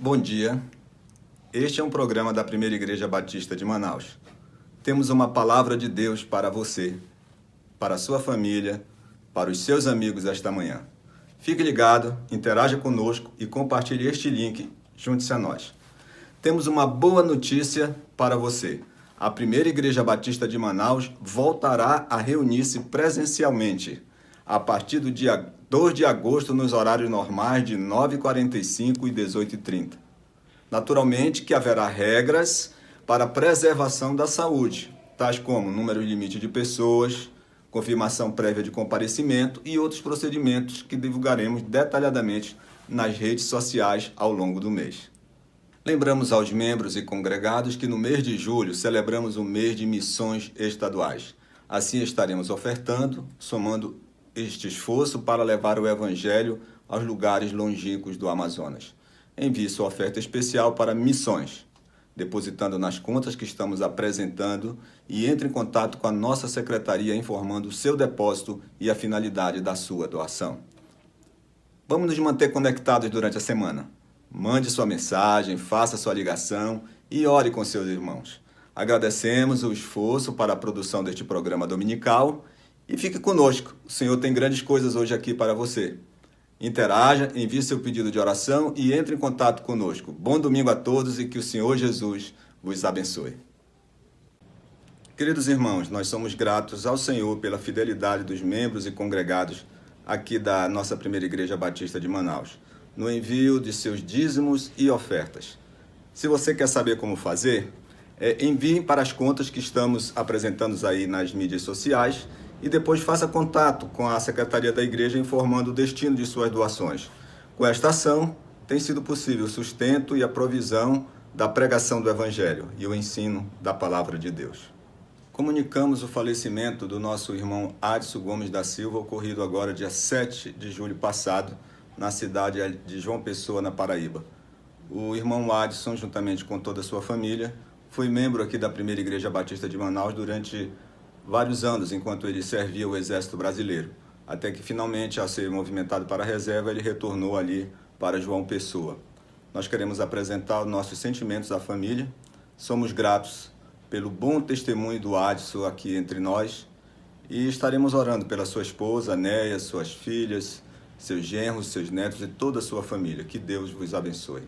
Bom dia, este é um programa da Primeira Igreja Batista de Manaus. Temos uma palavra de Deus para você, para a sua família, para os seus amigos esta manhã. Fique ligado, interaja conosco e compartilhe este link, junte-se a nós. Temos uma boa notícia para você. A Primeira Igreja Batista de Manaus voltará a reunir-se presencialmente a partir do dia 2 de agosto nos horários normais de 9h45 e 18h30. Naturalmente que haverá regras para a preservação da saúde, tais como número limite de pessoas, confirmação prévia de comparecimento e outros procedimentos que divulgaremos detalhadamente nas redes sociais ao longo do mês. Lembramos aos membros e congregados que no mês de julho celebramos o mês de missões estaduais. Assim estaremos ofertando, somando este esforço para levar o Evangelho aos lugares longínquos do Amazonas. Envie sua oferta especial para missões, depositando nas contas que estamos apresentando e entre em contato com a nossa secretaria informando o seu depósito e a finalidade da sua doação. Vamos nos manter conectados durante a semana. Mande sua mensagem, faça sua ligação e ore com seus irmãos. Agradecemos o esforço para a produção deste programa dominical e fique conosco. O Senhor tem grandes coisas hoje aqui para você. Interaja, envie seu pedido de oração e entre em contato conosco. Bom domingo a todos e que o Senhor Jesus vos abençoe. Queridos irmãos, nós somos gratos ao Senhor pela fidelidade dos membros e congregados aqui da nossa Primeira Igreja Batista de Manaus, no envio de seus dízimos e ofertas. Se você quer saber como fazer, envie para as contas que estamos apresentando aí nas mídias sociais e depois faça contato com a Secretaria da Igreja informando o destino de suas doações. Com esta ação, tem sido possível o sustento e a provisão da pregação do Evangelho e o ensino da Palavra de Deus. Comunicamos o falecimento do nosso irmão Adson Gomes da Silva, ocorrido agora dia 7 de julho passado, na cidade de João Pessoa, na Paraíba. O irmão Adson, juntamente com toda a sua família, foi membro aqui da Primeira Igreja Batista de Manaus durante vários anos, enquanto ele servia o Exército Brasileiro, até que finalmente, ao ser movimentado para a reserva, ele retornou ali para João Pessoa. Nós queremos apresentar os nossos sentimentos à família, somos gratos pelo bom testemunho do Adson aqui entre nós e estaremos orando pela sua esposa, Néia, suas filhas, seus genros, seus netos e toda a sua família. Que Deus vos abençoe.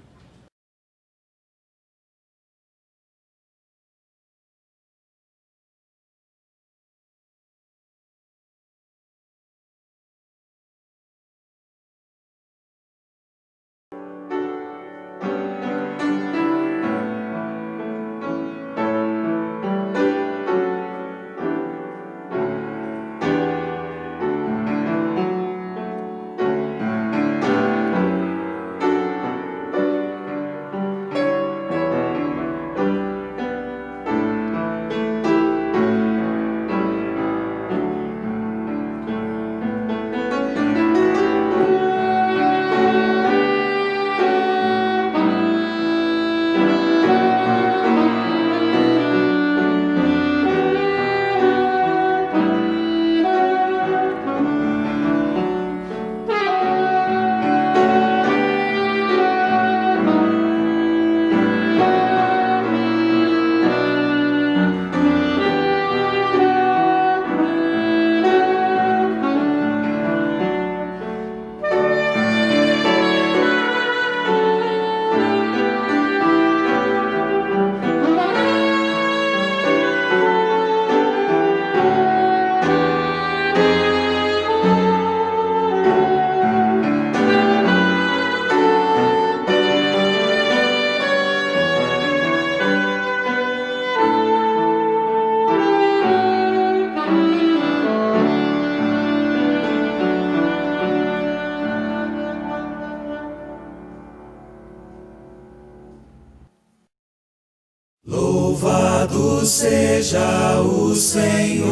Louvado seja o Senhor,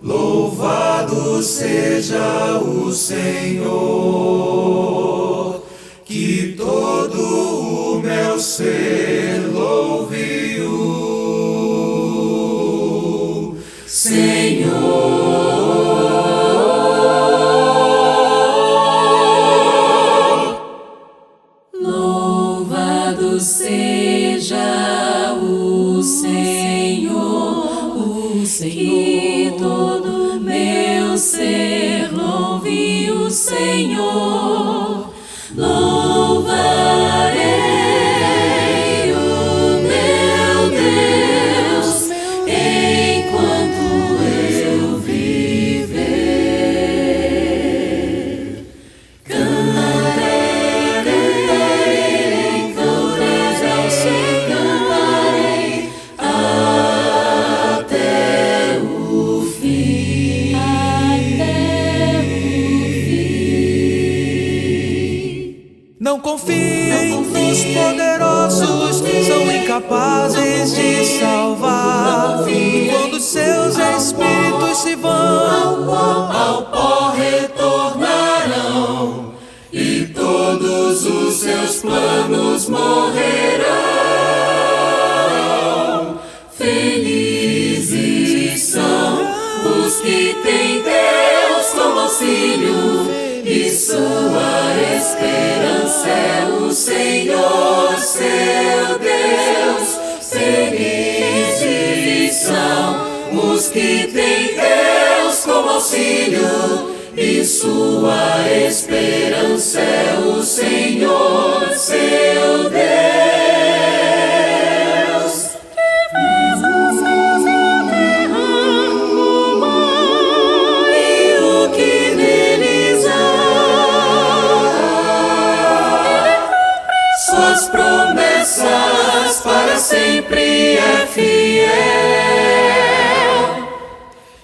louvado seja o Senhor, que todo o meu ser louve-o, Senhor. meu ser, louve o Senhor. Louvarei o meu Deus enquanto eu viver. Cantarei cantos ao Senhor, cantarei até o fim. Não confiem nos poderosos, são incapazes de salvar. E quando seus espíritos se vão, ao pó retornarão, e todos os seus planos morrerão. Felizes são os que têm Deus como auxílio, e sua esperança é o Senhor, seu Deus. Felizes são os que têm Deus como auxílio, e sua esperança é o Senhor, seu Deus. Que fez os céus e a terra, o mar e o que neles há. Suas promessas para sempre é fiel.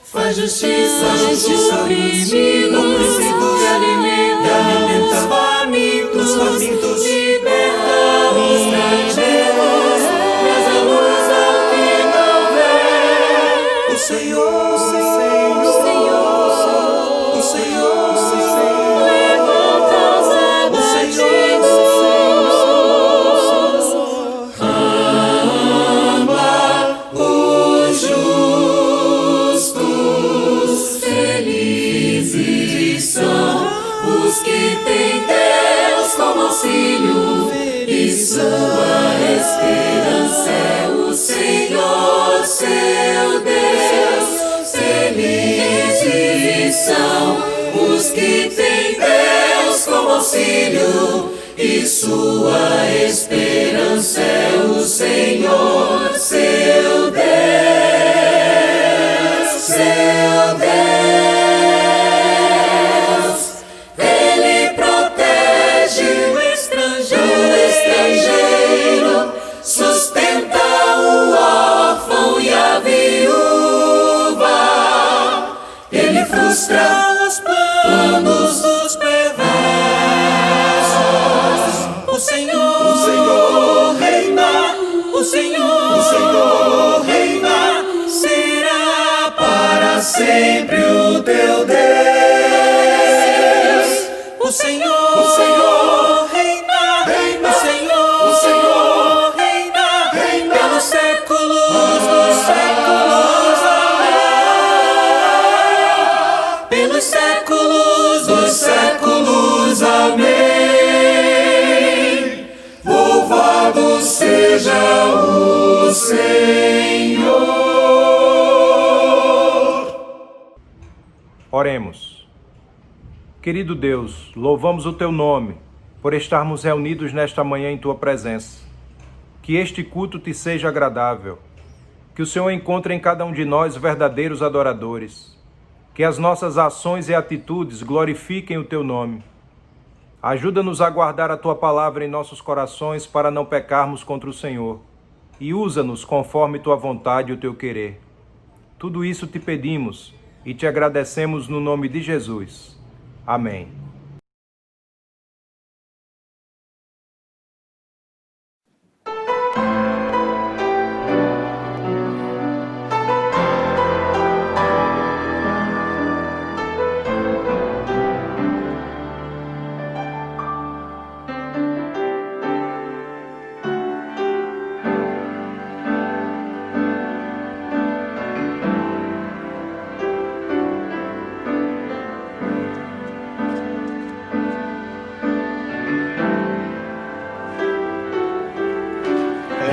Faz justiça aos oprimidos, e alimenta os famintos, liberta os cativos, traz a luz ao que não vê. O Senhor, o Senhor, levanta os abatidos, ama os justos. Felizes são os que têm Deus como auxílio, e sua esperança é o Senhor, seu Deus. Felizes são os que têm Deus como auxílio, e sua esperança é o Senhor, seu Deus, seu Deus. Ele protege o estrangeiro, sustenta o órfão e a viúva. Ele frustra os planos dos perversos. O Senhor reina, o Senhor reina, será para sempre o teu Deus. O Senhor reina, o Senhor reina, pelos séculos dos séculos, amém. Pelos séculos dos séculos, amém. Louvado seja o Senhor. Oremos. Querido Deus, louvamos o Teu nome por estarmos reunidos nesta manhã em Tua presença. Que este culto Te seja agradável. Que o Senhor encontre em cada um de nós verdadeiros adoradores. Que as nossas ações e atitudes glorifiquem o Teu nome. Ajuda-nos a guardar a Tua palavra em nossos corações para não pecarmos contra o Senhor. E usa-nos conforme Tua vontade e o Teu querer. Tudo isso Te pedimos e Te agradecemos no nome de Jesus. Amém.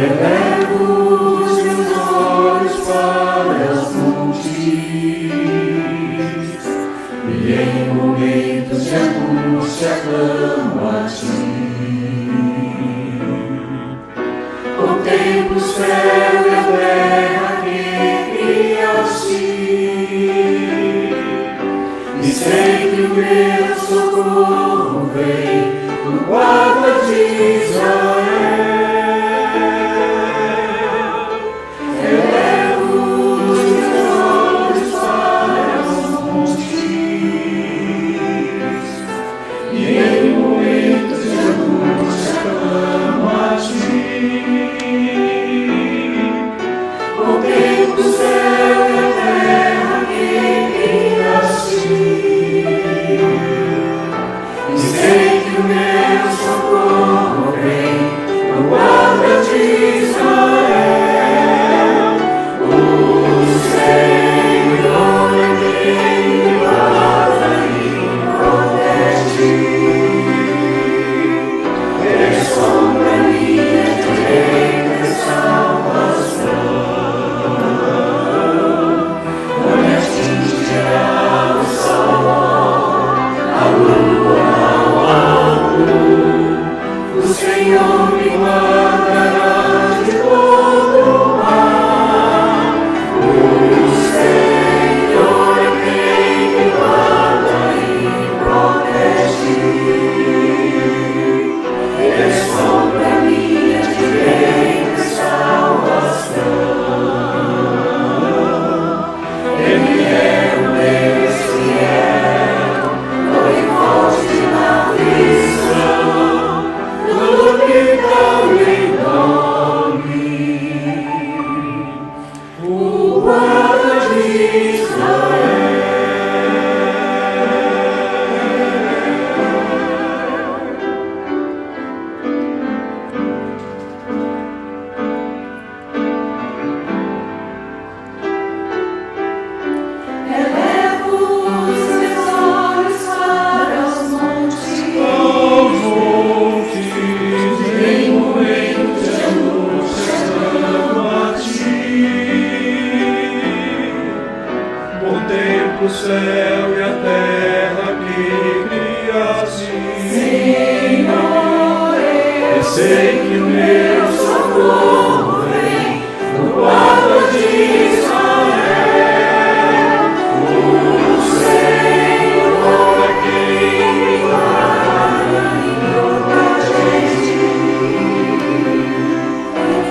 Elevo os meus olhos para os montes, em momentos de angústia clamo a ti. Contemplo o céu e a terra que criaste, e sei que o meu socorro vem do guarda de Israel. Elevo os meus olhos para os montes, e em momentos de angústia clamo a ti. Contemplo o céu e a terra que criaste, e sei que o meu socorro vem do guarda de Israel. O Senhor é quem me guarda e me protege. Ele é sombra minha direita e salvação. Não me atingirá o sol, a lua ao alvo. O Senhor me guardará de todo mal. O Senhor é quem me guarda e me protege. Ele é sombra minha direita e salvação. Ele é o Deus fiel, forte na aflição, tudo que dá-lhe nome, o guarda de Israel. Elevo os meus olhos para os montes, em momentos de angústia clamo a ti. Contemplo o céu e a terra que criaste, Senhor, e sei que o meu socorro vem do guarda de Israel. O Senhor é quem me guarda e me protege.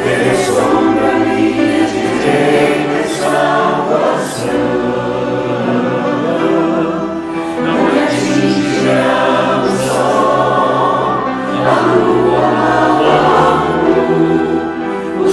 Ele é sombra minha direita e salvação. Não me atingirá o sol, a lua ao alvo. O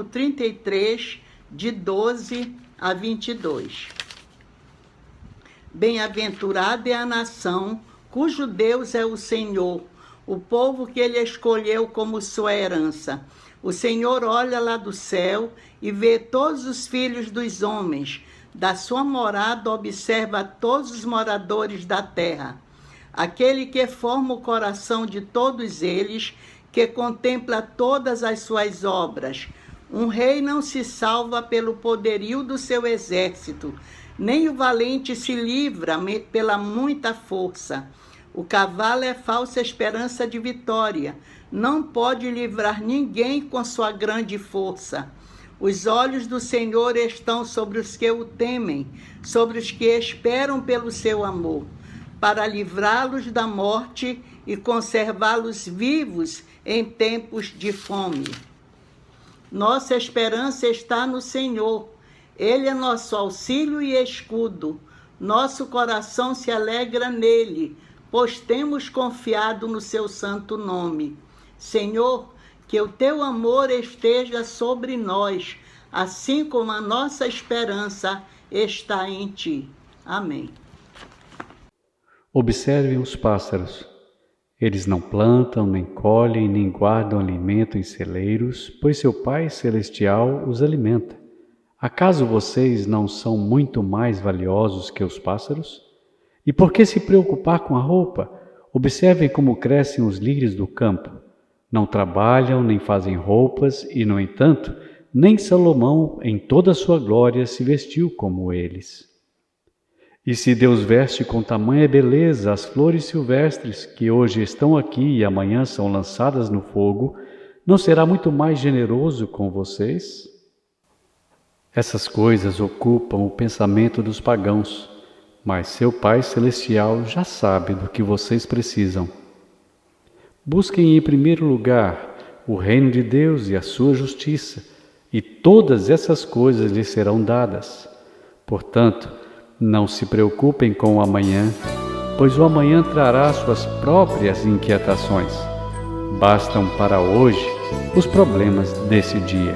33, de 12 a 22. Bem-aventurada é a nação cujo Deus é o Senhor, o povo que ele escolheu como sua herança. O Senhor olha lá do céu e vê todos os filhos dos homens. Da sua morada observa todos os moradores da terra. Aquele que forma o coração de todos eles, que contempla todas as suas obras. Um rei não se salva pelo poderio do seu exército, nem o valente se livra pela muita força. O cavalo é falsa esperança de vitória, não pode livrar ninguém com sua grande força. Os olhos do Senhor estão sobre os que o temem, sobre os que esperam pelo seu amor, para livrá-los da morte e conservá-los vivos em tempos de fome. Nossa esperança está no Senhor. Ele é nosso auxílio e escudo. Nosso coração se alegra nele, pois temos confiado no seu santo nome. Senhor, que o teu amor esteja sobre nós, assim como a nossa esperança está em ti. Amém. Observem os pássaros. Eles não plantam, nem colhem, nem guardam alimento em celeiros, pois seu Pai Celestial os alimenta. Acaso vocês não são muito mais valiosos que os pássaros? E por que se preocupar com a roupa? Observem como crescem os lírios do campo. Não trabalham, nem fazem roupas, e, no entanto, nem Salomão, em toda a sua glória, se vestiu como eles. E se Deus veste com tamanha beleza as flores silvestres, que hoje estão aqui e amanhã são lançadas no fogo, não será muito mais generoso com vocês? Essas coisas ocupam o pensamento dos pagãos, mas seu Pai Celestial já sabe do que vocês precisam. Busquem em primeiro lugar o reino de Deus e a sua justiça, e todas essas coisas lhes serão dadas. Portanto, não se preocupem com o amanhã, pois o amanhã trará suas próprias inquietações. Bastam para hoje os problemas desse dia.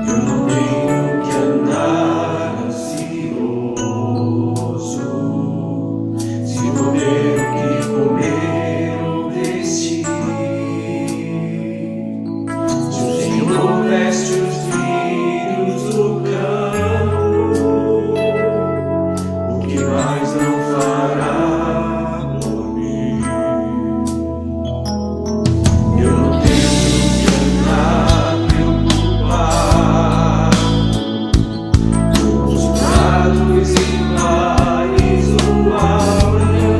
Eu não tenho que andar ansioso, se vou ter o que comer ou vestir. Se o Senhor veste os lírios do campo, o que mais não fará por mim? Eu não tenho que andar preocupado com os prados e vales do amanhã,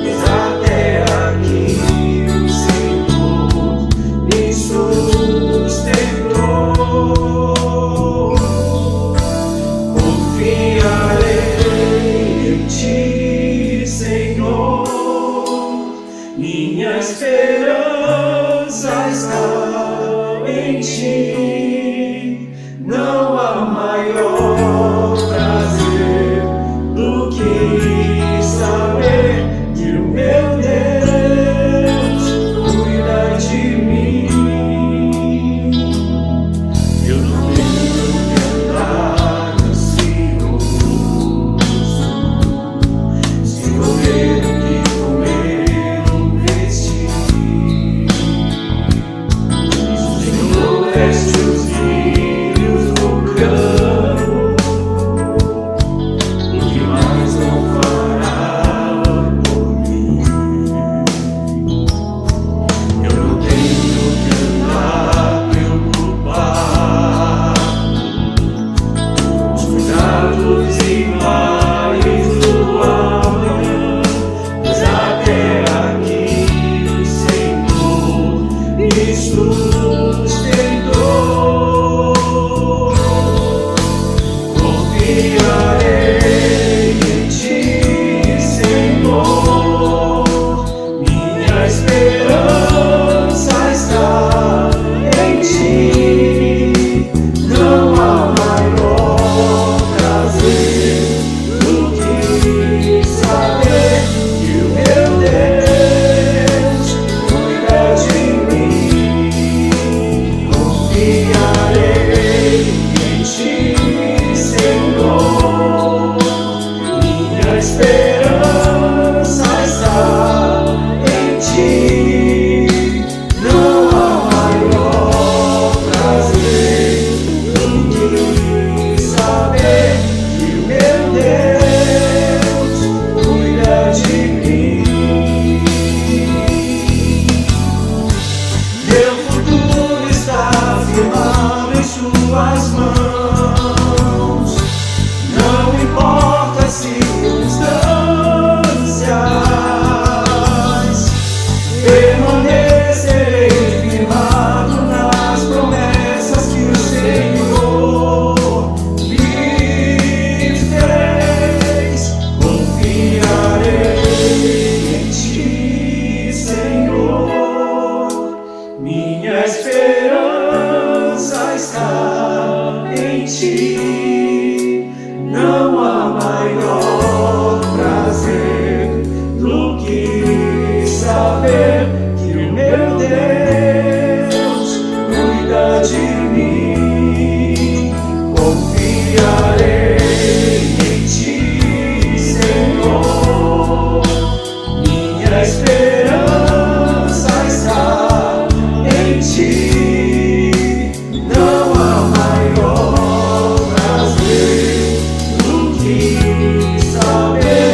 pois até aqui o Senhor me sustentou. Confiarei em ti, Senhor, minha esperança está em ti. Não há maior prazer do que saber que o meu Deus cuida de mim. Eu não tenho que andar ansioso, se vou ter o que comer ou vestir. Se o Senhor veste os lírios do campo, o que mais não fará por mim? Eu não tenho que andar preocupado com os cuidados e males do amanhã, pois até aqui o Senhor me sustentou. de mim, confiarei em ti, Senhor. Minha esperança está em ti. Não há maior prazer do que saber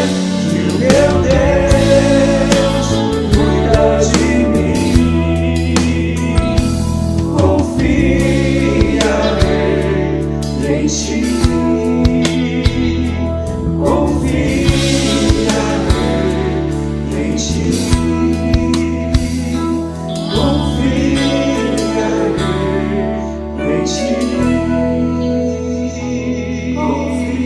que o meu Deus cuida de mim. Confiarei em ti. Confiarei em ti. Confiarei em ti. Confiarei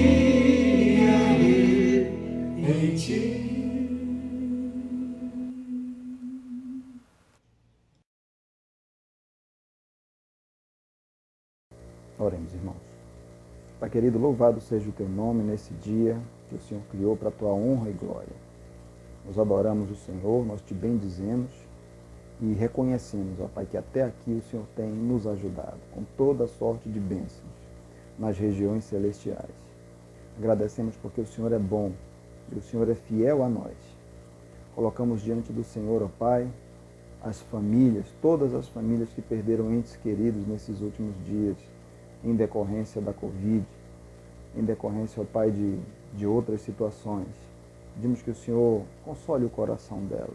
em ti. Oremos, irmãos. Pai querido, louvado seja o teu nome nesse dia que o Senhor criou para a tua honra e glória. Nós adoramos o Senhor, nós te bendizemos e reconhecemos, ó Pai, que até aqui o Senhor tem nos ajudado com toda sorte de bênçãos nas regiões celestiais. Agradecemos porque o Senhor é bom e o Senhor é fiel a nós. Colocamos diante do Senhor, ó Pai, as famílias, todas as famílias que perderam entes queridos nesses últimos dias, em decorrência da Covid, em decorrência, ó Pai, de outras situações. Pedimos que o Senhor console o coração delas,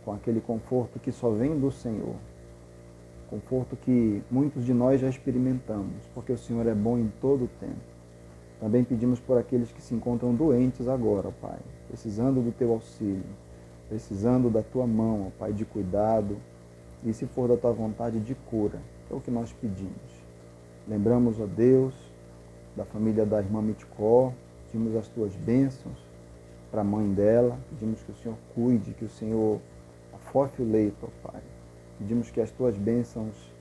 com aquele conforto que só vem do Senhor, conforto que muitos de nós já experimentamos, porque o Senhor é bom em todo o tempo. Também pedimos por aqueles que se encontram doentes agora, ó Pai, precisando do teu auxílio, precisando da tua mão, ó Pai, de cuidado, e se for da tua vontade, de cura, que é o que nós pedimos. Lembramos, ó Deus, da família da irmã Miticó, pedimos as tuas bênçãos para a mãe dela, pedimos que o Senhor cuide, que o Senhor afofe o leito, ó Pai. Pedimos que as tuas bênçãos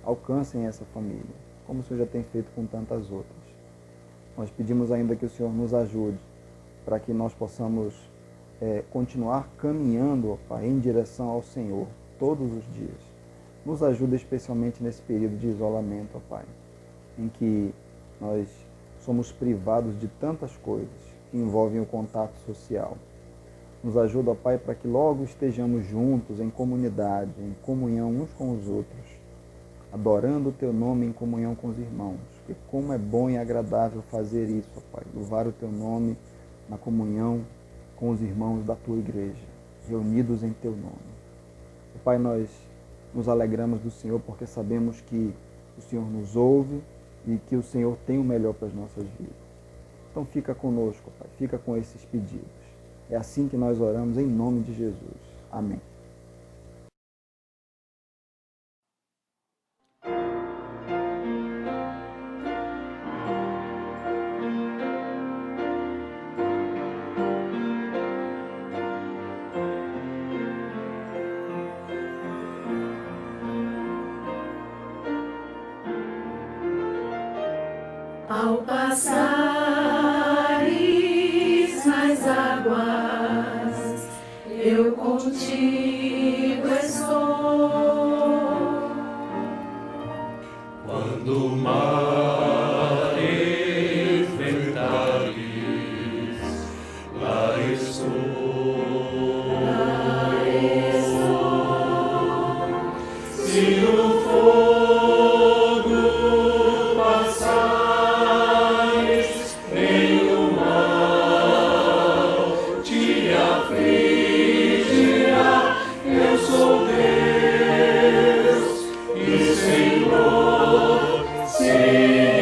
alcancem essa família, como o Senhor já tem feito com tantas outras. Nós pedimos ainda que o Senhor nos ajude para que nós possamos continuar caminhando, ó Pai, em direção ao Senhor todos os dias. Nos ajuda especialmente nesse período de isolamento, ó Pai, em que nós somos privados de tantas coisas que envolvem o contato social. Nos ajuda, ó Pai, para que logo estejamos juntos em comunidade, em comunhão uns com os outros, adorando o teu nome em comunhão com os irmãos. Porque como é bom e agradável fazer isso, ó Pai, louvar o teu nome na comunhão com os irmãos da tua igreja, reunidos em teu nome. Ó Pai, nós nos alegramos do Senhor porque sabemos que o Senhor nos ouve e que o Senhor tem o melhor para as nossas vidas. Então fica conosco, Pai, fica com esses pedidos. É assim que nós oramos em nome de Jesus. Amém. Ao passares nas águas, eu contigo estou. Quando o mar enfrentares, lá estou. Se o fogo passares, nenhum mal te afligirá. Eu sou Deus e Senhor, sim.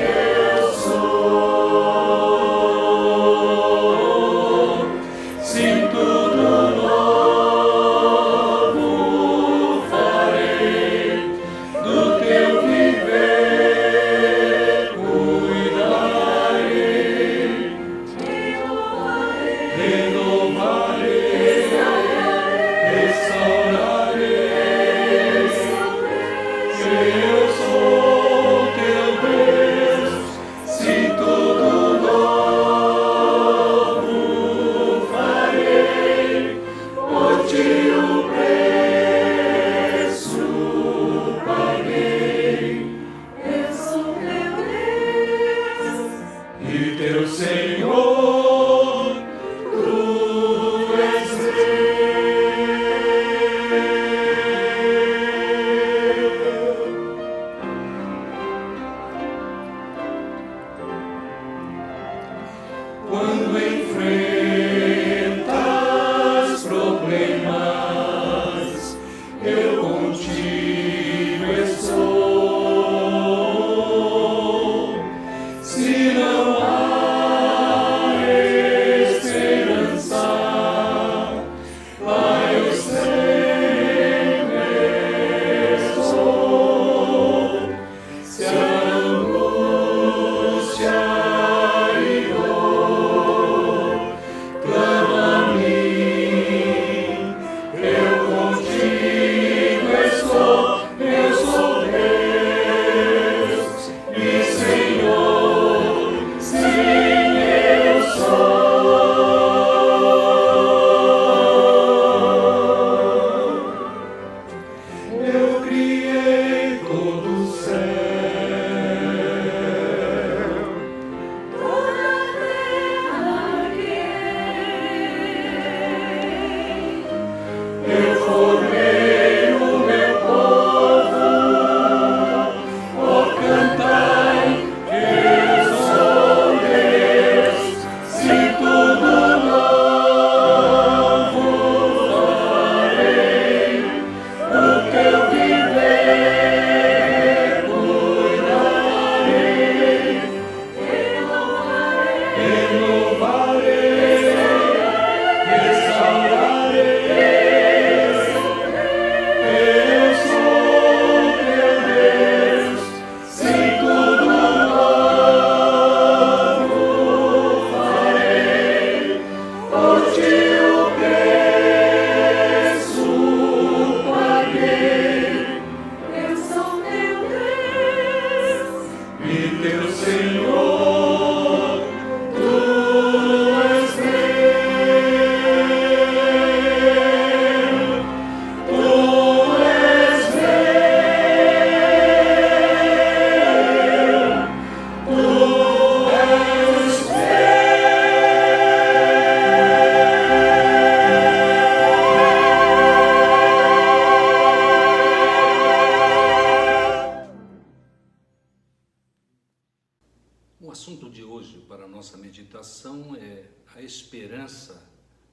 O assunto de hoje para a nossa meditação é a esperança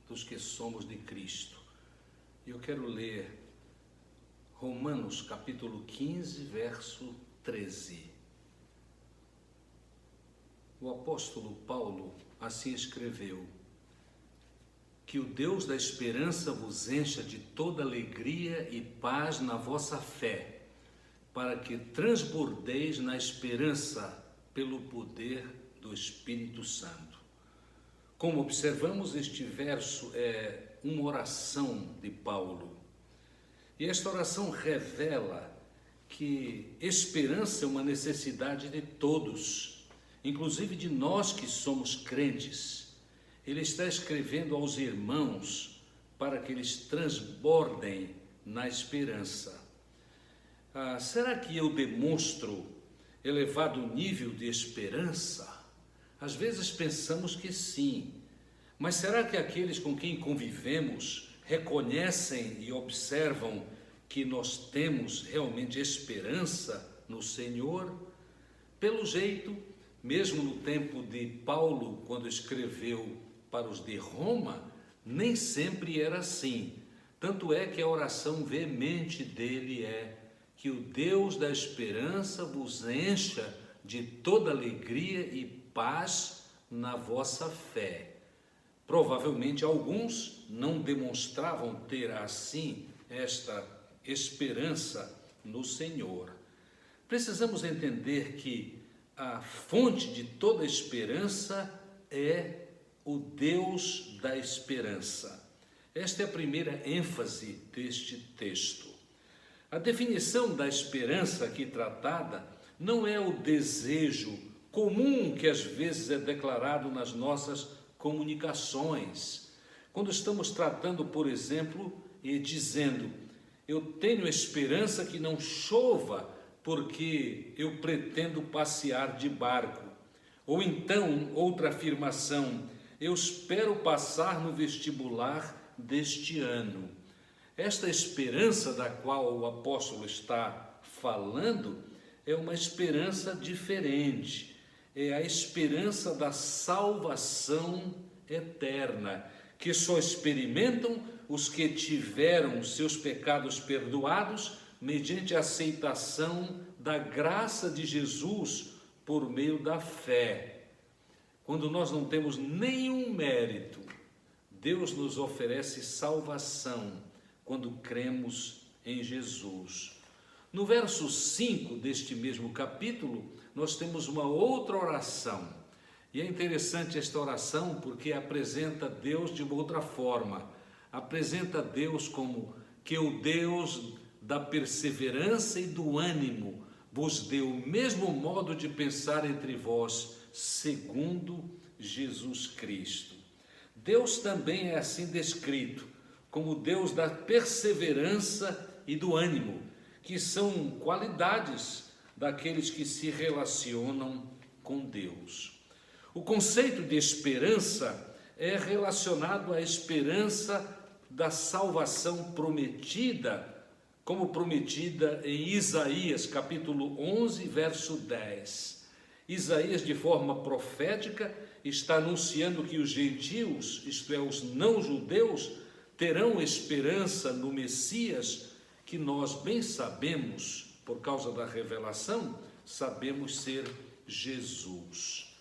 dos que somos de Cristo. Eu quero ler Romanos capítulo 15, verso 13. O apóstolo Paulo assim escreveu: que o Deus da esperança vos encha de toda alegria e paz na vossa fé, para que transbordeis na esperança pelo poder do Espírito Santo. Como observamos, este verso é uma oração de Paulo. E esta oração revela que esperança é uma necessidade de todos, inclusive de nós que somos crentes. Ele está escrevendo aos irmãos para que eles transbordem na esperança. Será que eu demonstro elevado nível de esperança? Às vezes pensamos que sim, mas será que aqueles com quem convivemos reconhecem e observam que nós temos realmente esperança no Senhor? Pelo jeito, mesmo no tempo de Paulo, quando escreveu para os de Roma, nem sempre era assim. Tanto é que a oração veemente dele é: que o Deus da esperança vos encha de toda alegria e paz na vossa fé. Provavelmente alguns não demonstravam ter assim esta esperança no Senhor. Precisamos entender que a fonte de toda esperança é o Deus da esperança. Esta é a primeira ênfase deste texto. A definição da esperança aqui tratada não é o desejo comum que às vezes é declarado nas nossas comunicações. Quando estamos tratando, por exemplo, e dizendo: eu tenho esperança que não chova porque eu pretendo passear de barco. Ou então, outra afirmação: eu espero passar no vestibular deste ano. Esta esperança da qual o apóstolo está falando é uma esperança diferente. É a esperança da salvação eterna, que só experimentam os que tiveram seus pecados perdoados mediante a aceitação da graça de Jesus por meio da fé. Quando nós não temos nenhum mérito, Deus nos oferece salvação quando cremos em Jesus. No verso 5 deste mesmo capítulo, nós temos uma outra oração. E é interessante esta oração porque apresenta Deus de uma outra forma. Apresenta Deus como que o Deus da perseverança e do ânimo vos dê o mesmo modo de pensar entre vós, segundo Jesus Cristo. Deus também é assim descrito, como Deus da perseverança e do ânimo, que são qualidades daqueles que se relacionam com Deus. O conceito de esperança é relacionado à esperança da salvação prometida, como prometida em Isaías, capítulo 11, verso 10. Isaías, de forma profética, está anunciando que os gentios, isto é, os não-judeus, terão esperança no Messias, que nós bem sabemos, por causa da revelação, sabemos ser Jesus.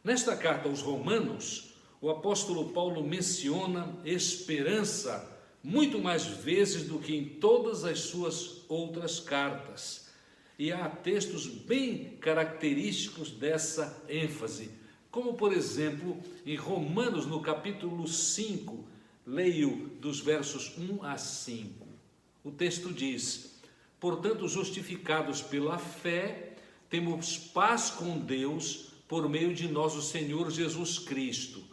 Nesta carta aos Romanos, o apóstolo Paulo menciona esperança muito mais vezes do que em todas as suas outras cartas. E há textos bem característicos dessa ênfase, como por exemplo, em Romanos, no capítulo 5, leio dos versos 1 a 5. O texto diz: portanto, justificados pela fé, temos paz com Deus por meio de nosso Senhor Jesus Cristo,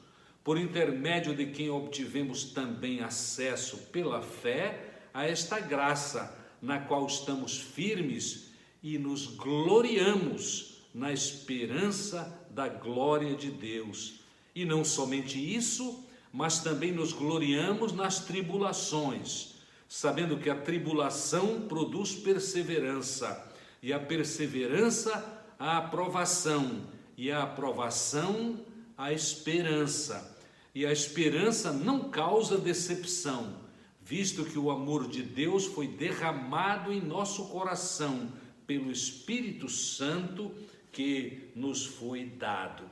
por intermédio de quem obtivemos também acesso pela fé a esta graça, na qual estamos firmes e nos gloriamos na esperança da glória de Deus. E não somente isso, mas também nos gloriamos nas tribulações, sabendo que a tribulação produz perseverança, e a perseverança a aprovação, e a aprovação, a esperança. E a esperança não causa decepção, visto que o amor de Deus foi derramado em nosso coração pelo Espírito Santo que nos foi dado.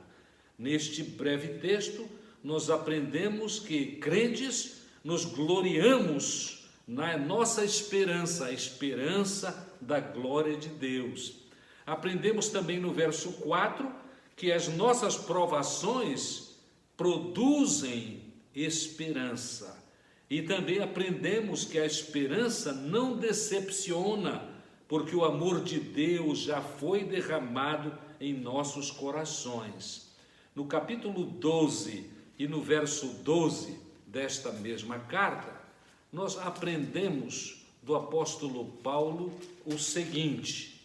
Neste breve texto, nós aprendemos que, crentes, nos gloriamos na nossa esperança, a esperança da glória de Deus. Aprendemos também no verso 4 que as nossas provações produzem esperança. E também aprendemos que a esperança não decepciona, porque o amor de Deus já foi derramado em nossos corações. No capítulo 12 e no verso 12 desta mesma carta, nós aprendemos do apóstolo Paulo o seguinte: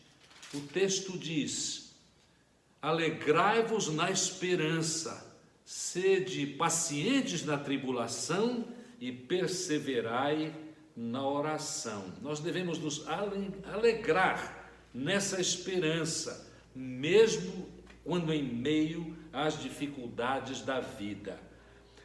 o texto diz: alegrai-vos na esperança, sede pacientes na tribulação e perseverai na oração. Nós devemos nos alegrar nessa esperança, mesmo quando em meio às dificuldades da vida.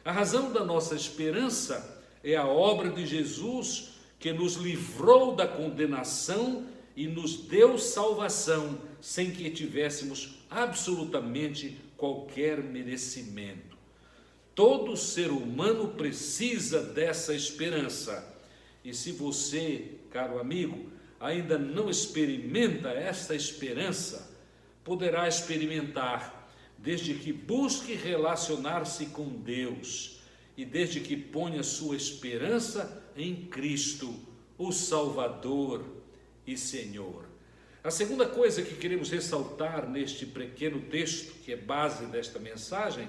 A razão da nossa esperança é a obra de Jesus, que nos livrou da condenação e nos deu salvação, sem que tivéssemos absolutamente qualquer merecimento. Todo ser humano precisa dessa esperança. E se você, caro amigo, ainda não experimenta esta esperança, poderá experimentar desde que busque relacionar-se com Deus e desde que ponha sua esperança em Cristo, o Salvador e Senhor. A segunda coisa que queremos ressaltar neste pequeno texto, que é base desta mensagem,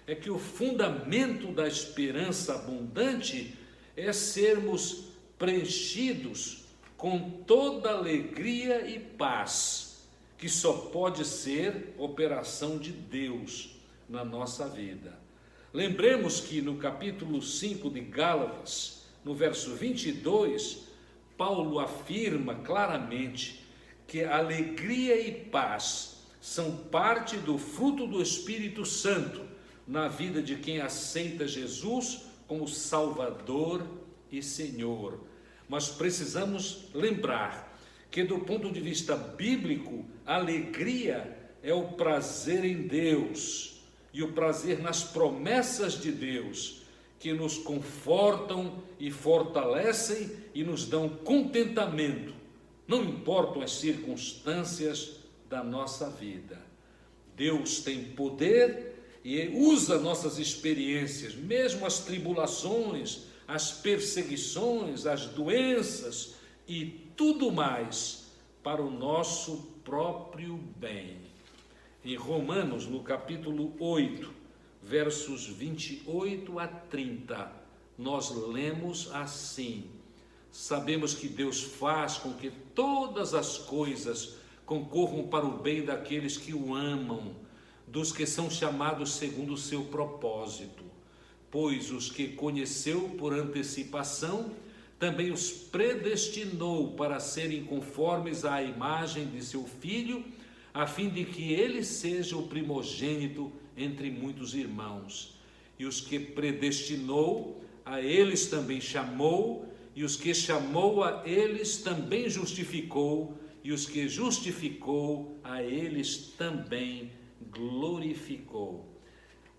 é que o fundamento da esperança abundante é sermos preenchidos com toda alegria e paz, que só pode ser operação de Deus na nossa vida. Lembremos que no capítulo 5 de Gálatas, no verso 22, Paulo afirma claramente que alegria e paz são parte do fruto do Espírito Santo na vida de quem aceita Jesus como Salvador e Senhor. Mas precisamos lembrar que, do ponto de vista bíblico, a alegria é o prazer em Deus e o prazer nas promessas de Deus, que nos confortam e fortalecem e nos dão contentamento, não importam as circunstâncias da nossa vida. Deus tem poder e usa nossas experiências, mesmo as tribulações, as perseguições, as doenças e tudo mais, para o nosso próprio bem. Em Romanos, no capítulo 8, versos 28 a 30, nós lemos assim: sabemos que Deus faz com que todas as coisas concorram para o bem daqueles que o amam, dos que são chamados segundo o seu propósito. Pois os que conheceu por antecipação, também os predestinou para serem conformes à imagem de seu Filho, a fim de que ele seja o primogênito entre muitos irmãos. E os que predestinou, a eles também chamou, e os que chamou, a eles também justificou, e os que justificou, a eles também glorificou.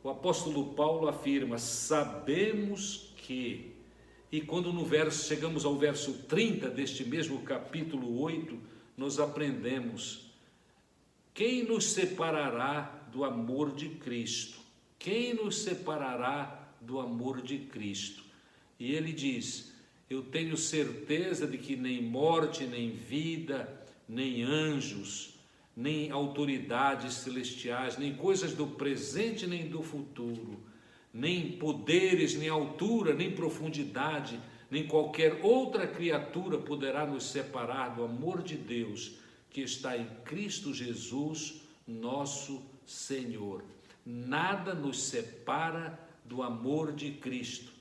O apóstolo Paulo afirma: sabemos que, e quando chegamos ao verso 30 deste mesmo capítulo 8, nós aprendemos: quem nos separará do amor de Cristo? Quem nos separará do amor de Cristo? E ele diz: eu tenho certeza de que nem morte, nem vida, nem anjos, nem autoridades celestiais, nem coisas do presente nem do futuro, nem poderes, nem altura, nem profundidade, nem qualquer outra criatura poderá nos separar do amor de Deus que está em Cristo Jesus, nosso Senhor. Nada nos separa do amor de Cristo,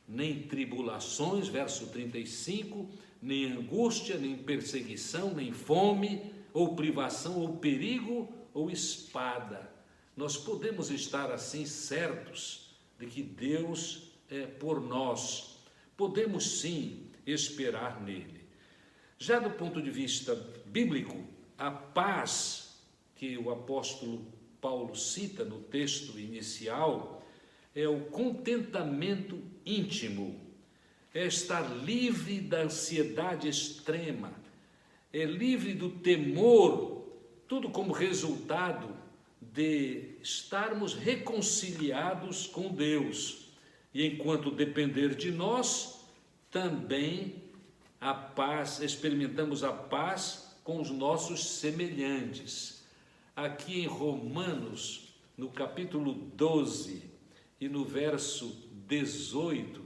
nem tribulações, verso 35, nem angústia, nem perseguição, nem fome, ou privação, ou perigo, ou espada. nós podemos estar assim certos de que Deus é por nós. Podemos sim esperar nele. Já do ponto de vista bíblico, a paz que o apóstolo Paulo cita no texto inicial é o contentamento íntimo, é estar livre da ansiedade extrema, é livre do temor, tudo como resultado de estarmos reconciliados com Deus. E enquanto depender de nós, também a paz, experimentamos a paz com os nossos semelhantes. Aqui em Romanos, no capítulo 12 e no verso 18,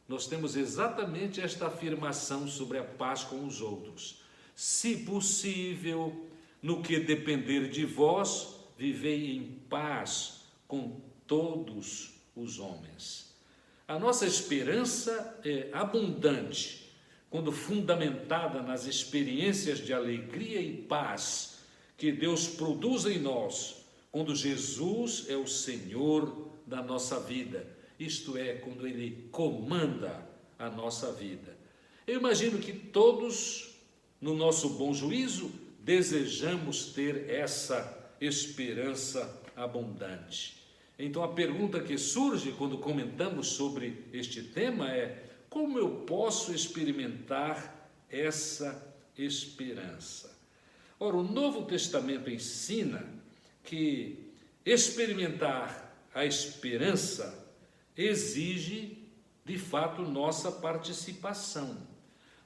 nós temos exatamente esta afirmação sobre a paz com os outros. Se possível, no que depender de vós, vivei em paz com todos os homens. A nossa esperança é abundante quando fundamentada nas experiências de alegria e paz que Deus produz em nós, quando Jesus é o Senhor da nossa vida, isto é, quando Ele comanda a nossa vida. Eu imagino que todos, no nosso bom juízo, desejamos ter essa esperança abundante. Então a pergunta que surge quando comentamos sobre este tema é: como eu posso experimentar essa esperança? Ora, o Novo Testamento ensina que experimentar a esperança exige, de fato, nossa participação.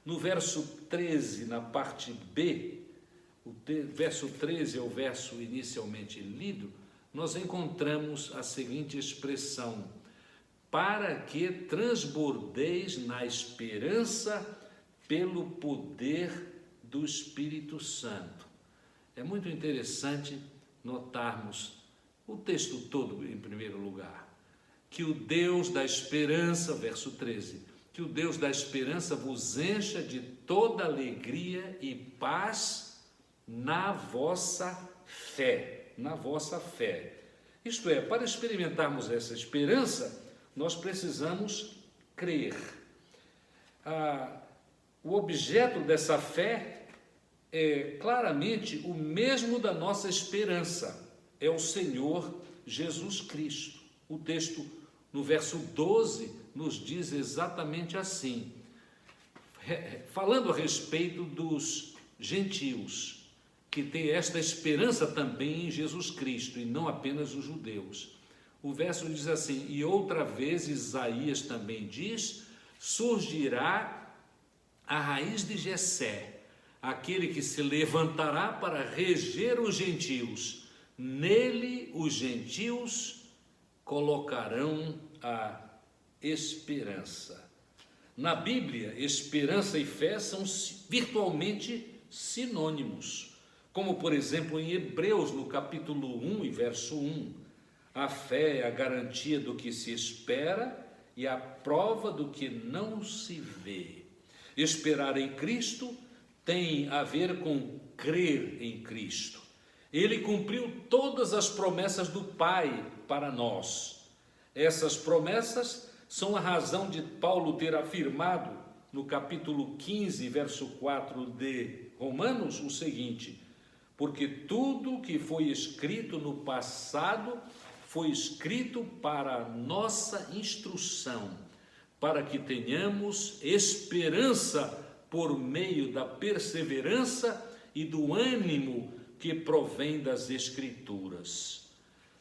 No verso 13, na parte B, verso 13 é o verso inicialmente lido, nós encontramos a seguinte expressão: para que transbordeis na esperança pelo poder do Espírito Santo. É muito interessante notarmos o texto todo, em primeiro lugar, que o Deus da esperança, verso 13, que o Deus da esperança vos encha de toda alegria e paz na vossa fé. Na vossa fé. Isto é, para experimentarmos essa esperança, nós precisamos crer. O objeto dessa fé é claramente o mesmo da nossa esperança, é o Senhor Jesus Cristo. O texto, no verso 12, nos diz exatamente assim, falando a respeito dos gentios, que tem esta esperança também em Jesus Cristo, e não apenas os judeus. O verso diz assim: e outra vez Isaías também diz, surgirá a raiz de Jessé, aquele que se levantará para reger os gentios. Nele os gentios colocarão a esperança. Na Bíblia, esperança e fé são virtualmente sinônimos. Como, por exemplo, em Hebreus, no capítulo 1 e verso 1, a fé é a garantia do que se espera e a prova do que não se vê. Esperar em Cristo tem a ver com crer em Cristo. Ele cumpriu todas as promessas do Pai para nós. Essas promessas são a razão de Paulo ter afirmado no capítulo 15, verso 4 de Romanos, o seguinte: porque tudo que foi escrito no passado foi escrito para nossa instrução, para que tenhamos esperança por meio da perseverança e do ânimo que provém das Escrituras.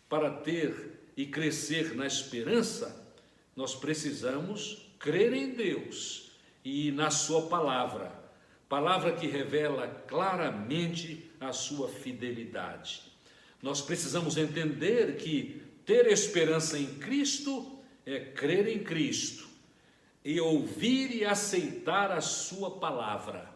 Para ter e crescer na esperança, nós precisamos crer em Deus e na sua palavra, palavra que revela claramente a sua fidelidade. Nós precisamos entender que ter esperança em Cristo é crer em Cristo e ouvir e aceitar a sua palavra.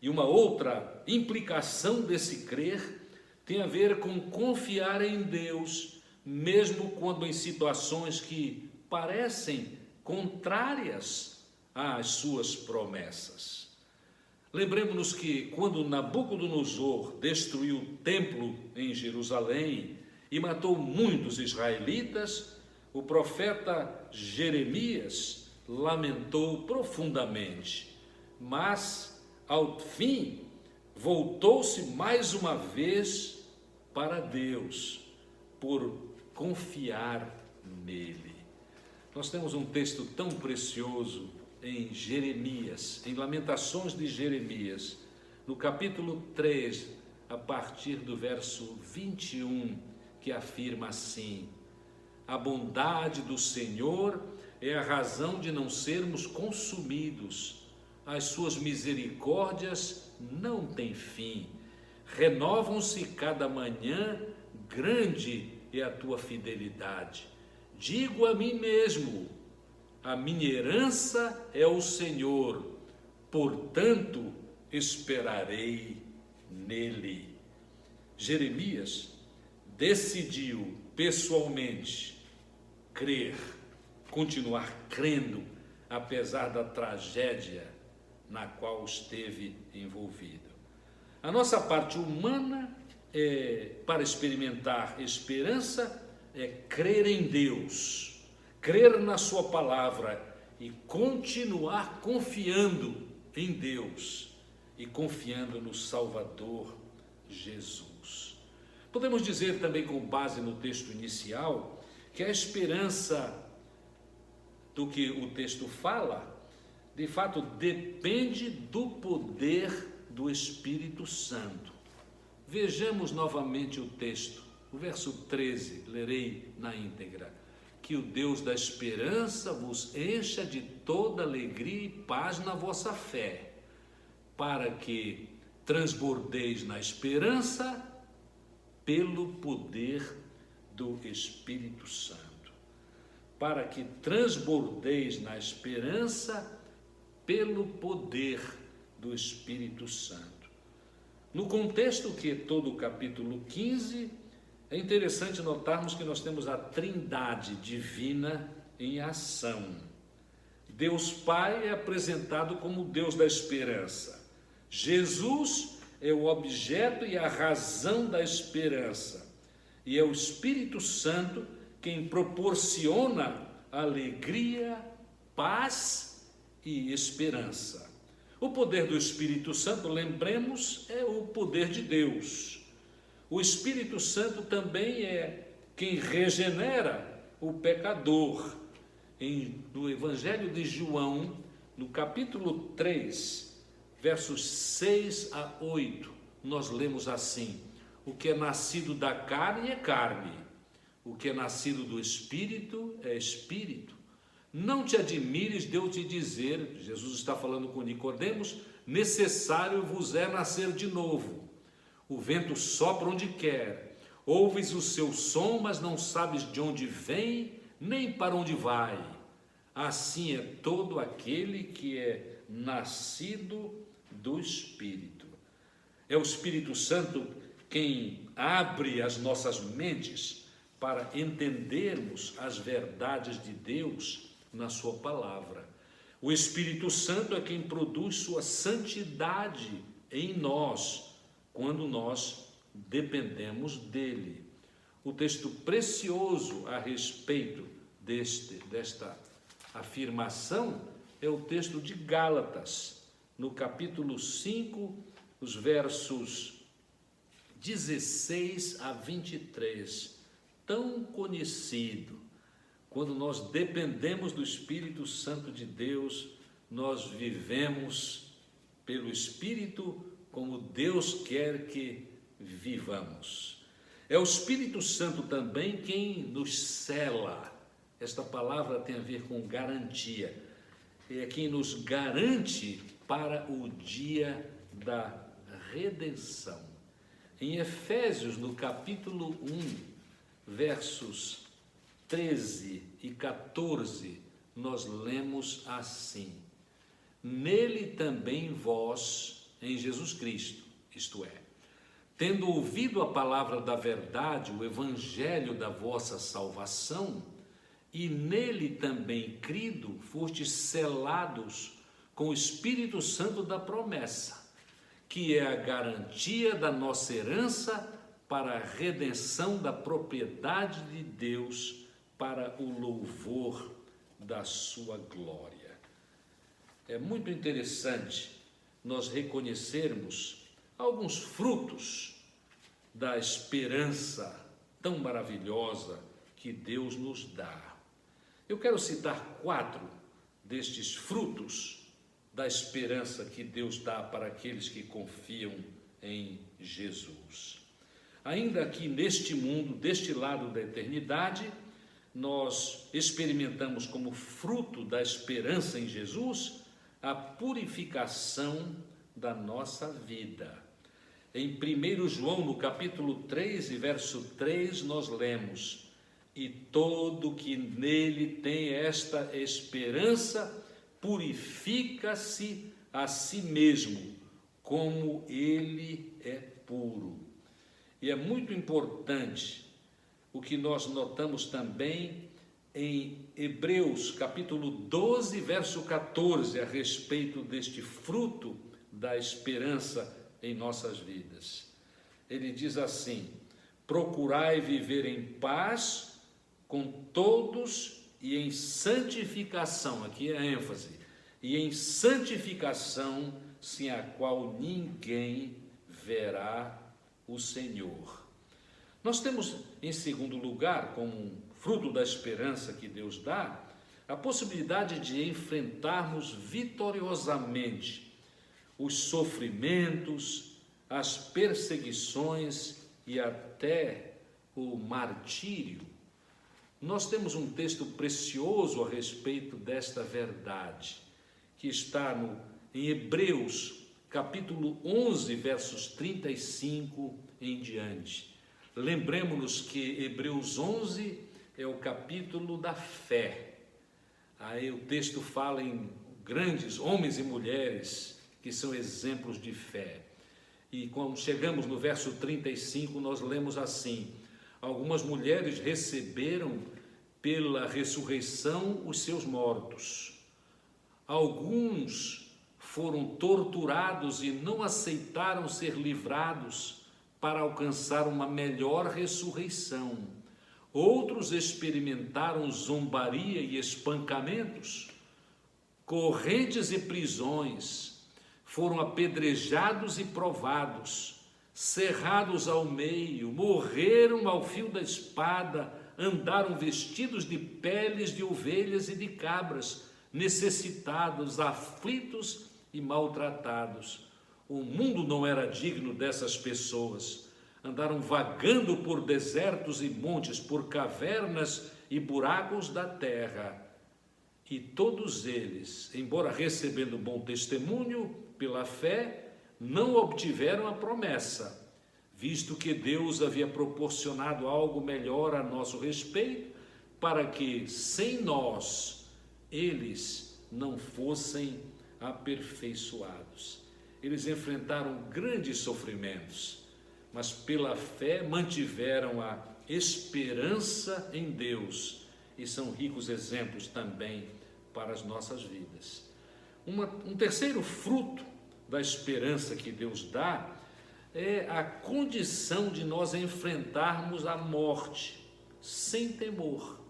E uma outra implicação desse crer tem a ver com confiar em Deus, mesmo quando em situações que parecem contrárias às suas promessas. Lembremos-nos que quando Nabucodonosor destruiu o templo em Jerusalém e matou muitos israelitas, o profeta Jeremias lamentou profundamente, mas, ao fim, voltou-se mais uma vez para Deus, por confiar nele. Nós temos um texto tão precioso em Jeremias, em Lamentações de Jeremias, no capítulo 3, a partir do verso 21, que afirma assim: a bondade do Senhor é a razão de não sermos consumidos, as suas misericórdias não têm fim, renovam-se cada manhã, grande é a tua fidelidade. Digo a mim mesmo, a minha herança é o Senhor, portanto esperarei nele. Jeremias decidiu pessoalmente crer, continuar crendo, apesar da tragédia na qual esteve envolvido. A nossa parte humana, para experimentar esperança, é crer em Deus, crer na sua palavra e continuar confiando em Deus e confiando no Salvador Jesus. Podemos dizer também, com base no texto inicial, que a esperança do que o texto fala, de fato, depende do poder do Espírito Santo. Vejamos novamente o texto, o verso 13, lerei na íntegra. Que o Deus da esperança vos encha de toda alegria e paz na vossa fé, para que transbordeis na esperança pelo poder do Espírito Santo. Para que transbordeis na esperança pelo poder do Espírito Santo. No contexto que é todo o capítulo 15, é interessante notarmos que nós temos a Trindade divina em ação. Deus Pai é apresentado como o Deus da esperança. Jesus é o objeto e a razão da esperança. E é o Espírito Santo quem proporciona alegria, paz e esperança. O poder do Espírito Santo, lembremos, é o poder de Deus. O Espírito Santo também é quem regenera o pecador. No Evangelho de João, no capítulo 3, versos 6 a 8, nós lemos assim: o que é nascido da carne é carne, o que é nascido do Espírito é Espírito. Não te admires de eu te dizer, Jesus está falando com Nicodemos, necessário vos é nascer de novo. O vento sopra onde quer, ouves o seu som, mas não sabes de onde vem, nem para onde vai. Assim é todo aquele que é nascido do Espírito. É o Espírito Santo quem abre as nossas mentes para entendermos as verdades de Deus na sua palavra. O Espírito Santo é quem produz sua santidade em nós, quando nós dependemos dele. O texto precioso a respeito desta afirmação é o texto de Gálatas, no capítulo 5, os versos 16 a 23, tão conhecido. Quando nós dependemos do Espírito Santo de Deus, nós vivemos pelo Espírito como Deus quer que vivamos. É o Espírito Santo também quem nos sela. Esta palavra tem a ver com garantia. É quem nos garante para o dia da redenção. Em Efésios, no capítulo 1, versos 13 e 14, nós lemos assim: nele também vós, em Jesus Cristo, isto é, tendo ouvido a palavra da verdade, o evangelho da vossa salvação, e nele também crido, fostes selados com o Espírito Santo da promessa, que é a garantia da nossa herança para a redenção da propriedade de Deus, para o louvor da sua glória. É muito interessante nós reconhecermos alguns frutos da esperança tão maravilhosa que Deus nos dá. Eu quero citar 4 destes frutos da esperança que Deus dá para aqueles que confiam em Jesus. Ainda aqui neste mundo, deste lado da eternidade, nós experimentamos como fruto da esperança em Jesus a purificação da nossa vida. Em 1 João, no capítulo 3 e verso 3, nós lemos: e todo que nele tem esta esperança purifica-se a si mesmo, como ele é puro. E é muito importante o que nós notamos também em Hebreus, capítulo 12, verso 14, a respeito deste fruto da esperança em nossas vidas. Ele diz assim: procurai viver em paz com todos e em santificação, aqui é a ênfase, e em santificação, sem a qual ninguém verá o Senhor. Nós temos, em segundo lugar, como um fruto da esperança que Deus dá, a possibilidade de enfrentarmos vitoriosamente os sofrimentos, as perseguições e até o martírio. Nós temos um texto precioso a respeito desta verdade, que está em Hebreus, capítulo 11, versos 35 em diante. Lembremos-nos que Hebreus 11 é o capítulo da fé. Aí o texto fala em grandes homens e mulheres que são exemplos de fé. E quando chegamos no verso 35, nós lemos assim: algumas mulheres receberam pela ressurreição os seus mortos. Alguns foram torturados e não aceitaram ser livrados para alcançar uma melhor ressurreição. Outros experimentaram zombaria e espancamentos, correntes e prisões, foram apedrejados e provados, cerrados ao meio, morreram ao fio da espada, andaram vestidos de peles de ovelhas e de cabras, necessitados, aflitos e maltratados. O mundo não era digno dessas pessoas. Andaram vagando por desertos e montes, por cavernas e buracos da terra. E todos eles, embora recebendo bom testemunho pela fé, não obtiveram a promessa, visto que Deus havia proporcionado algo melhor a nosso respeito, para que, sem nós, eles não fossem aperfeiçoados. Eles enfrentaram grandes sofrimentos, mas pela fé mantiveram a esperança em Deus e são ricos exemplos também para as nossas vidas. Um terceiro fruto da esperança que Deus dá é a condição de nós enfrentarmos a morte sem temor.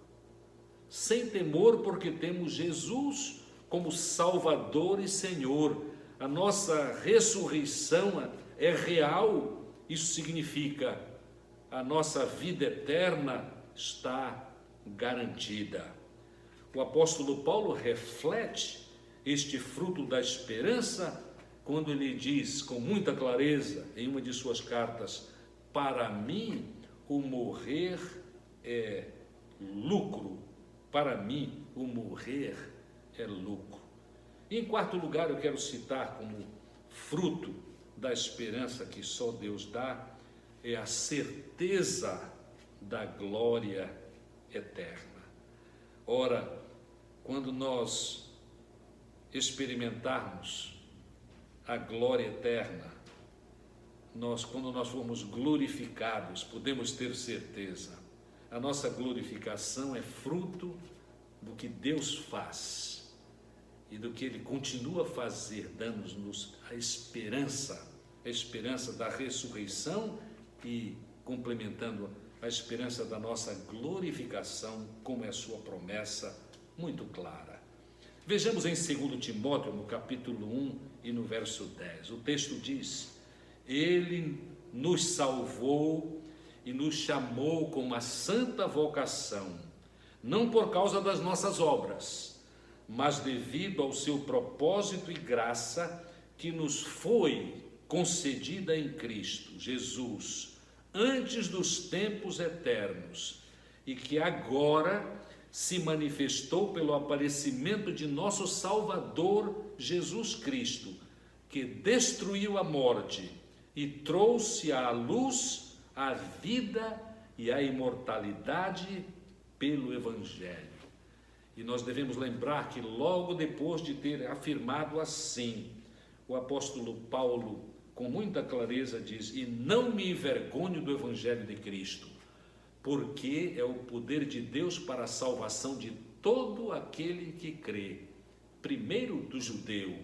Sem temor, porque temos Jesus como Salvador e Senhor. A nossa ressurreição é real. Isso significa a nossa vida eterna está garantida. O apóstolo Paulo reflete este fruto da esperança quando ele diz com muita clareza em uma de suas cartas: para mim o morrer é lucro. Para mim o morrer é lucro. E em quarto lugar, eu quero citar como fruto da esperança que só Deus dá, é a certeza da glória eterna. Ora, quando nós experimentarmos a glória eterna, quando nós formos glorificados, podemos ter certeza. A nossa glorificação é fruto do que Deus faz e do que Ele continua a fazer, dando-nos a esperança da ressurreição e complementando a esperança da nossa glorificação, como é a sua promessa muito clara. Vejamos em 2 Timóteo, no capítulo 1 e no verso 10. O texto diz: Ele nos salvou e nos chamou com uma santa vocação, não por causa das nossas obras, mas devido ao seu propósito e graça que nos foi concedida em Cristo Jesus, antes dos tempos eternos, e que agora se manifestou pelo aparecimento de nosso Salvador Jesus Cristo, que destruiu a morte e trouxe à luz a vida e a imortalidade pelo Evangelho. E nós devemos lembrar que logo depois de ter afirmado assim, o apóstolo Paulo, com muita clareza, diz: E não me envergonho do Evangelho de Cristo, porque é o poder de Deus para a salvação de todo aquele que crê, primeiro do judeu,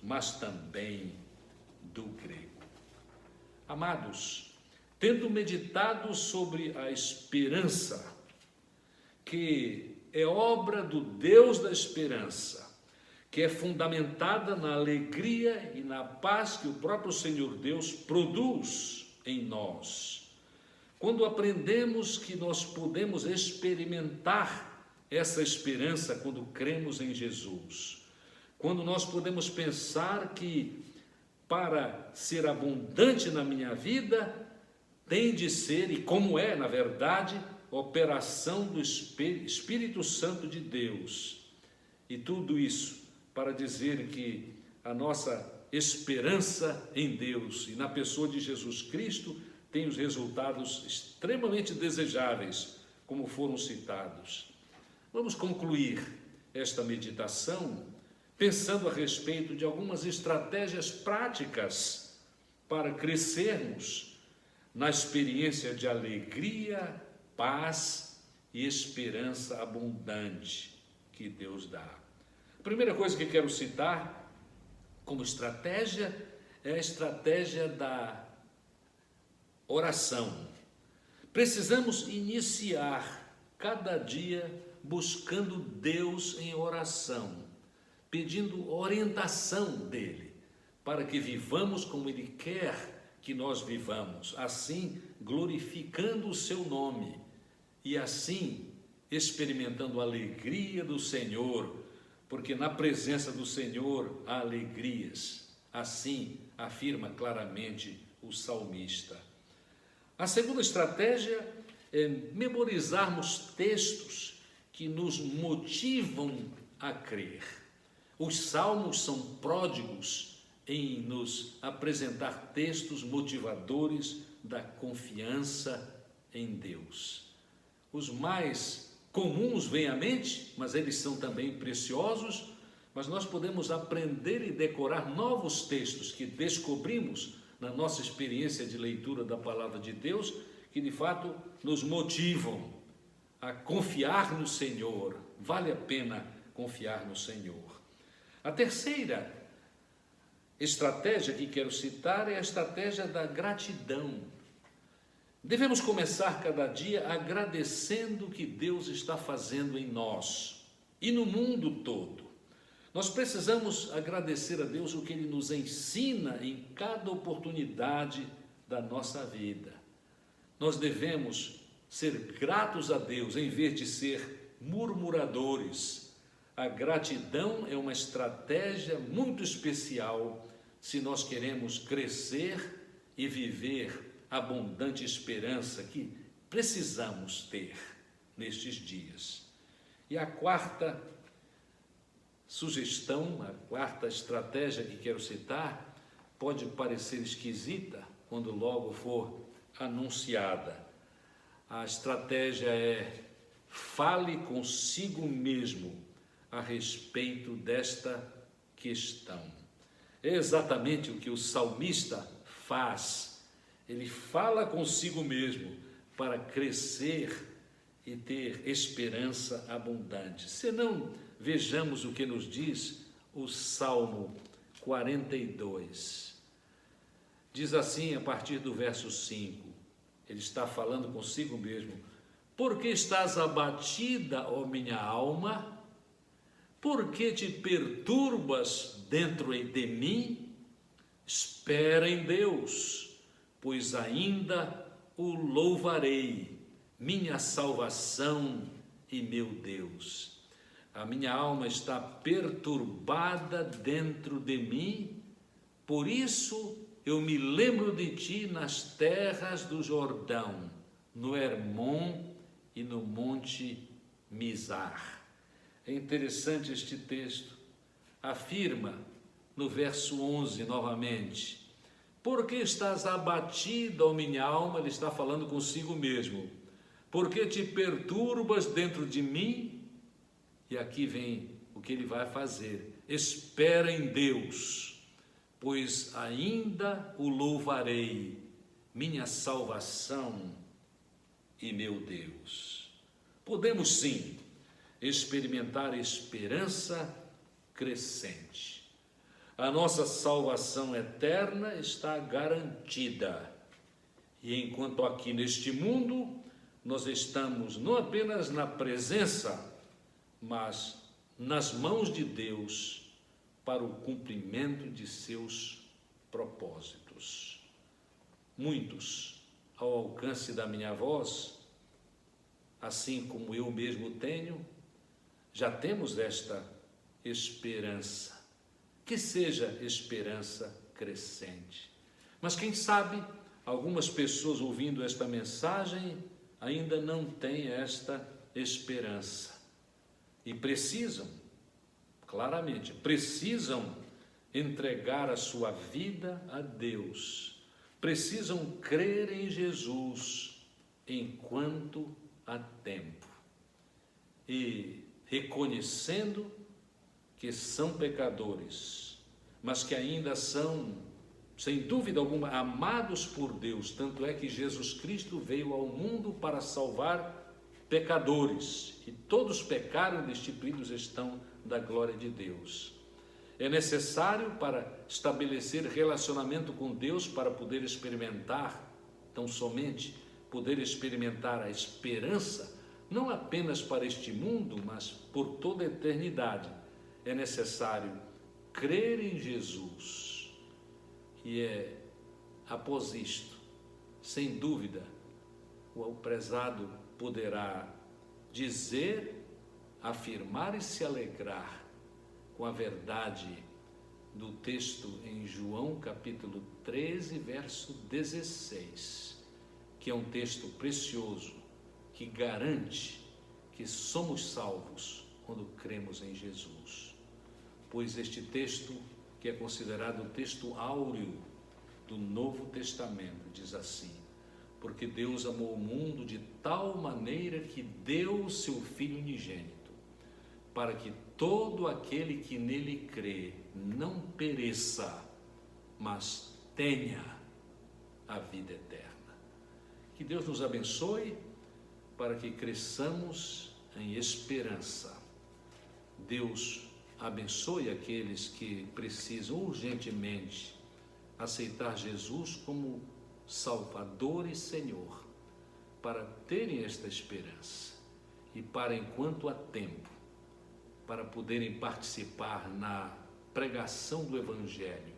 mas também do grego. Amados, tendo meditado sobre a esperança, que é obra do Deus da esperança, que é fundamentada na alegria e na paz que o próprio Senhor Deus produz em nós. Quando aprendemos que nós podemos experimentar essa esperança quando cremos em Jesus, quando nós podemos pensar que para ser abundante na minha vida, tem de ser, e como é, na verdade, operação do Espírito Santo de Deus. E tudo isso para dizer que a nossa esperança em Deus e na pessoa de Jesus Cristo tem os resultados extremamente desejáveis, como foram citados. Vamos concluir esta meditação pensando a respeito de algumas estratégias práticas para crescermos na experiência de alegria, paz e esperança abundante que Deus dá. A primeira coisa que quero citar como estratégia é a estratégia da oração. Precisamos iniciar cada dia buscando Deus em oração, pedindo orientação dEle, para que vivamos como Ele quer que nós vivamos, assim glorificando o seu nome e assim experimentando a alegria do Senhor, porque na presença do Senhor há alegrias. Assim afirma claramente o salmista. A segunda estratégia é memorizarmos textos que nos motivam a crer. Os salmos são pródigos em nos apresentar textos motivadores da confiança em Deus. Os mais comuns vêm à mente, mas eles são também preciosos, mas nós podemos aprender e decorar novos textos que descobrimos na nossa experiência de leitura da Palavra de Deus, que de fato nos motivam a confiar no Senhor. Vale a pena confiar no Senhor. A terceira estratégia que quero citar é a estratégia da gratidão. Devemos começar cada dia agradecendo o que Deus está fazendo em nós e no mundo todo. Nós precisamos agradecer a Deus o que Ele nos ensina em cada oportunidade da nossa vida. Nós devemos ser gratos a Deus em vez de ser murmuradores. A gratidão é uma estratégia muito especial se nós queremos crescer e viver a abundante esperança que precisamos ter nestes dias. E a quarta sugestão, a quarta estratégia que quero citar, pode parecer esquisita quando logo for anunciada. A estratégia é: fale consigo mesmo a respeito desta questão. É exatamente o que o salmista faz. Ele fala consigo mesmo para crescer e ter esperança abundante. Senão, vejamos o que nos diz o Salmo 42. Diz assim, a partir do verso 5: Ele está falando consigo mesmo. Por que estás abatida, ó minha alma? Por que te perturbas dentro de mim? Espera em Deus, pois ainda o louvarei, minha salvação e meu Deus. A minha alma está perturbada dentro de mim, por isso eu me lembro de ti nas terras do Jordão, no Hermon e no monte Mizar. É interessante este texto. Afirma no verso 11 novamente: por que estás abatida, ó minha alma? Ele está falando consigo mesmo. Por que te perturbas dentro de mim? E aqui vem o que ele vai fazer. Espera em Deus, pois ainda o louvarei, minha salvação e meu Deus. Podemos sim experimentar esperança crescente. A nossa salvação eterna está garantida. E enquanto aqui neste mundo, nós estamos não apenas na presença, mas nas mãos de Deus para o cumprimento de seus propósitos. Muitos, ao alcance da minha voz, assim como eu mesmo tenho, já temos esta esperança, que seja esperança crescente. Mas quem sabe, algumas pessoas ouvindo esta mensagem ainda não têm esta esperança e precisam, claramente, precisam entregar a sua vida a Deus, precisam crer em Jesus enquanto há tempo e reconhecendo que são pecadores, mas que ainda são, sem dúvida alguma, amados por Deus. Tanto é que Jesus Cristo veio ao mundo para salvar pecadores, e todos pecaram e destituídos estão da glória de Deus. É necessário, para estabelecer relacionamento com Deus, para poder experimentar, tão somente poder experimentar a esperança, não apenas para este mundo, mas por toda a eternidade, é necessário crer em Jesus. E após isto, sem dúvida, o prezado poderá dizer, afirmar e se alegrar com a verdade do texto em João capítulo 13, verso 16, que é um texto precioso, que garante que somos salvos quando cremos em Jesus. Pois este texto, que é considerado o texto áureo do Novo Testamento, diz assim: porque Deus amou o mundo de tal maneira que deu o seu Filho unigênito, para que todo aquele que nele crê não pereça, mas tenha a vida eterna. Que Deus nos abençoe para que cresçamos em esperança. Deus abençoe aqueles que precisam urgentemente aceitar Jesus como Salvador e Senhor, para terem esta esperança e para, enquanto há tempo, para poderem participar na pregação do Evangelho,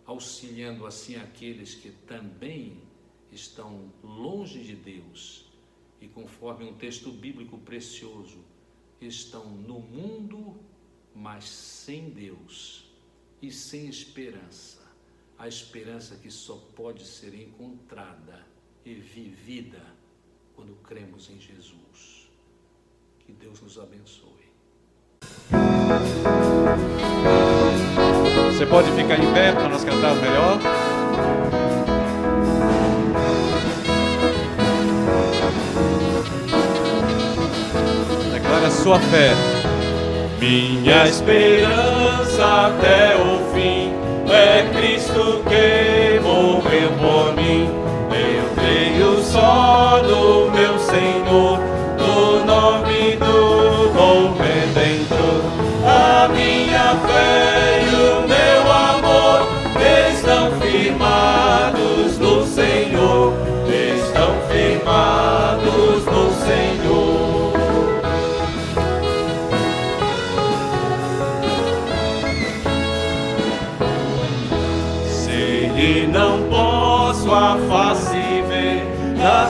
auxiliando assim aqueles que também estão longe de Deus e, conforme um texto bíblico precioso, estão no mundo, mas sem Deus e sem esperança. A esperança que só pode ser encontrada e vivida quando cremos em Jesus. Que Deus nos abençoe. Você pode ficar em pé para nós cantarmos melhor? Declara a sua fé. Minha esperança até o fim é Cristo que morreu por mim. Eu creio só no meu Senhor, no nome do bom Redentor. A minha fé e o meu amor estão firmados no Senhor.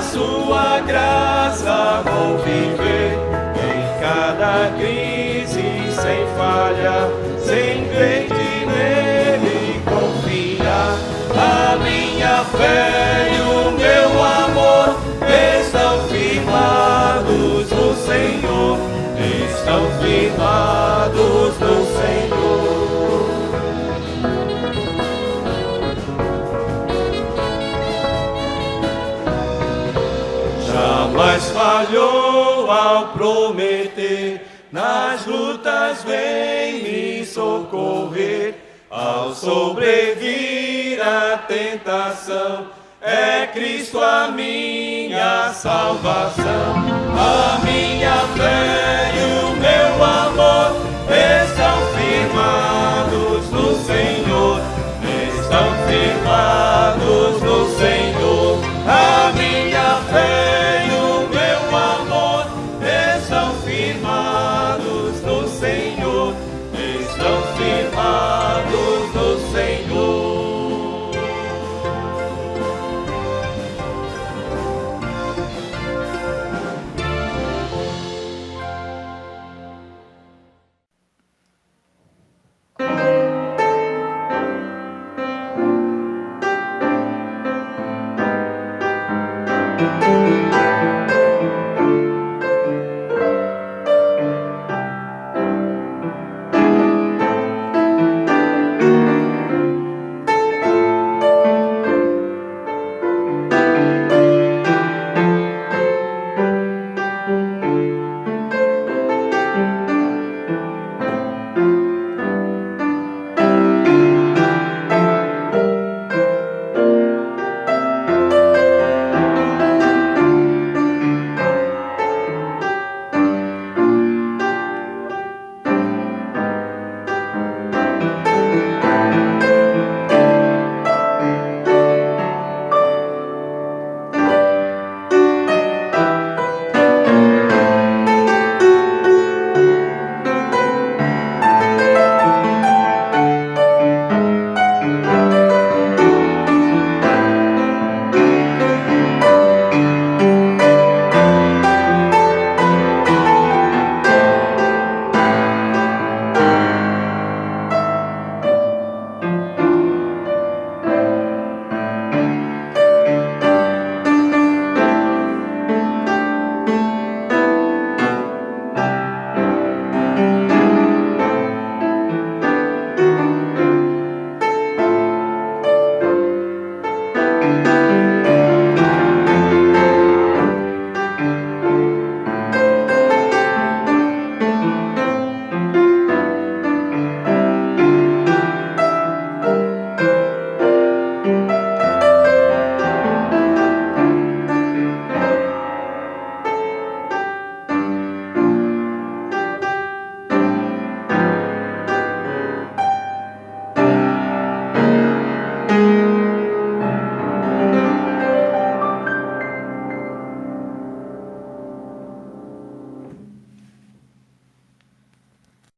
sua graça vou viver em cada crise sem falha, sem crente nele confiar. A minha fé e o meu amor estão firmados no Senhor, estão firmados no Senhor. Jamais falhou ao prometer, nas lutas vem me socorrer. Ao sobrevir à tentação, é Cristo a minha salvação.